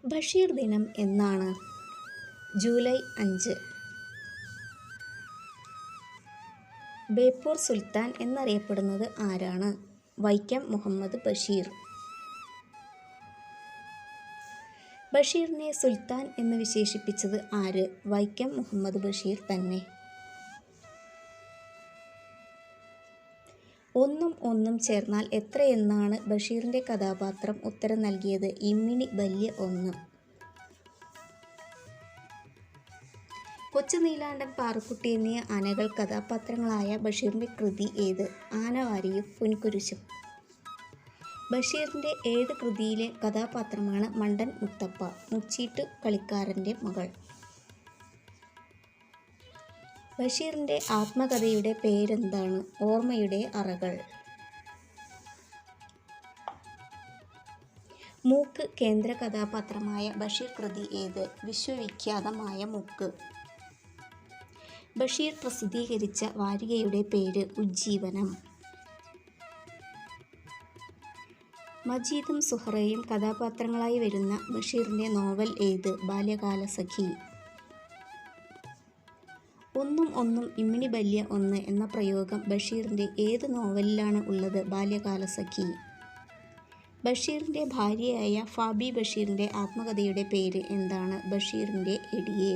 ബഷീർ ദിനം എന്നാണ്? ജൂലൈ 5. ബേപ്പൂർ സുൽത്താൻ എന്നറിയപ്പെടുന്നത് ആരാണ്? വൈക്കം മുഹമ്മദ് ബഷീർ. ബഷീറിനെ സുൽത്താൻ എന്ന് വിശേഷിപ്പിച്ചത് ആര്? വൈക്കം മുഹമ്മദ് ബഷീർ തന്നെ. ഒന്നും ഒന്നും ചേർന്നാൽ എത്രയെന്നാണ് ബഷീറിൻ്റെ കഥാപാത്രം ഉത്തരം നൽകിയത്? ഇമ്മിണി ബല്യ 1. കൊച്ചു നീലാണ്ടൻ, പാറുക്കുട്ടി എന്നീ ആനകൾ കഥാപാത്രങ്ങളായ ബഷീറിൻ്റെ കൃതി ഏത്? ആനവാരിയും പൊൻകുരിശും. ബഷീറിൻ്റെ ഏത് കൃതിയിലെ കഥാപാത്രമാണ് മണ്ടൻ മുത്തപ്പ? മുച്ചീട്ടു കളിക്കാരൻ്റെ മകൾ. ബഷീറിൻ്റെ ആത്മകഥയുടെ പേരെന്താണ്? ഓർമ്മയുടെ അറകൾ. മൂക്ക് കേന്ദ്ര കഥാപാത്രമായ ബഷീർ കൃതി ഏത്? വിശ്വവിഖ്യാതമായ മൂക്ക്. ബഷീർ പ്രസിദ്ധീകരിച്ച വാരികയുടെ പേര് ഉജ്ജീവനം. മജീദും സുഹറയും കഥാപാത്രങ്ങളായി വരുന്ന ബഷീറിൻ്റെ നോവൽ ഏത്? ബാല്യകാലസഖി. ഒന്നും ഒന്നും ഇമ്മിണി ബല്യ 1 എന്ന പ്രയോഗം ബഷീറിൻ്റെ ഏത് നോവലിലാണ് ഉള്ളത്? ബാല്യകാലസഖി. ബഷീറിൻ്റെ ഭാര്യയായ ഫാബി ബഷീറിൻ്റെ ആത്മകഥയുടെ പേര് എന്താണ്? ബഷീറിൻ്റെ എടിയെ.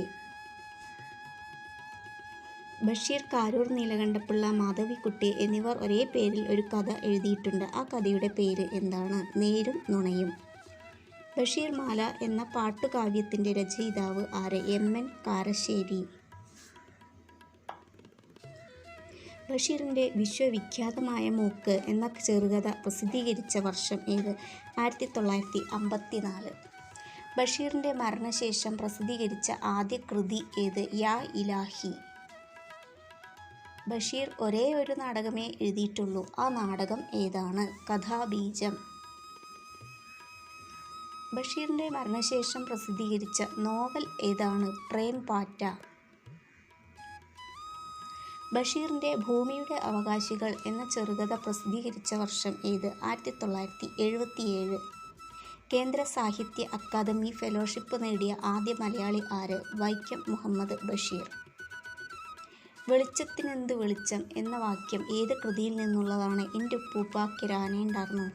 ബഷീർ, കാരൂർ നീലകണ്ഠപിള്ള, മാധവിക്കുട്ടി എന്നിവർ ഒരേ പേരിൽ ഒരു കഥ എഴുതിയിട്ടുണ്ട്. ആ കഥയുടെ പേര് എന്താണ്? നേരും നുണയും. ബഷീർ മാല എന്ന പാട്ടുകാവ്യത്തിൻ്റെ രചയിതാവ് ആര്? എം.എൻ. കാരശ്ശേരി. ബഷീറിൻ്റെ വിശ്വവിഖ്യാതമായ മൂക്ക് എന്ന ചെറുകഥ പ്രസിദ്ധീകരിച്ച വർഷം ഏത്? 1954. ബഷീറിൻ്റെ മരണശേഷം പ്രസിദ്ധീകരിച്ച ആദ്യ കൃതി ഏത്? യാ ഇലാഹി. ബഷീർ ഒരേ ഒരു നാടകമേ എഴുതിയിട്ടുള്ളൂ. ആ നാടകം ഏതാണ്? കഥാബീജം. ബഷീറിൻ്റെ മരണശേഷം പ്രസിദ്ധീകരിച്ച നോവൽ ഏതാണ്? പ്രേം പാറ്റ. ബഷീറിൻ്റെ ഭൂമിയുടെ അവകാശികൾ എന്ന ചെറുകഥ പ്രസിദ്ധീകരിച്ച വർഷം ഏത്? 1977. കേന്ദ്ര സാഹിത്യ അക്കാദമി ഫെലോഷിപ്പ് നേടിയ ആദ്യ മലയാളി ആര്? വൈക്കം മുഹമ്മദ് ബഷീർ. വെളിച്ചത്തിനെന്തു വെളിച്ചം എന്ന വാക്യം ഏത് കൃതിയിൽ നിന്നുള്ളതാണ്? എൻ്റെ ഉപ്പൂപ്പ കിരാനേണ്ടാർന്നു.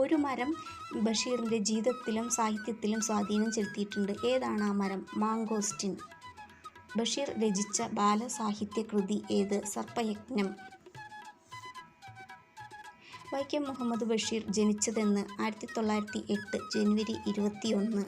ഒരു മരം ബഷീറിൻ്റെ ജീവിതത്തിലും സാഹിത്യത്തിലും സ്വാധീനം ചെലുത്തിയിട്ടുണ്ട്. ഏതാണ് ആ മരം? മാംഗോസ്റ്റിൻ. ബഷീർ രചിച്ച ബാലസാഹിത്യ കൃതി ഏത്? സർപ്പയജ്ഞം. വൈക്കം മുഹമ്മദ് ബഷീർ ജനിച്ചതെന്ന്? 1908 ജനുവരി 21.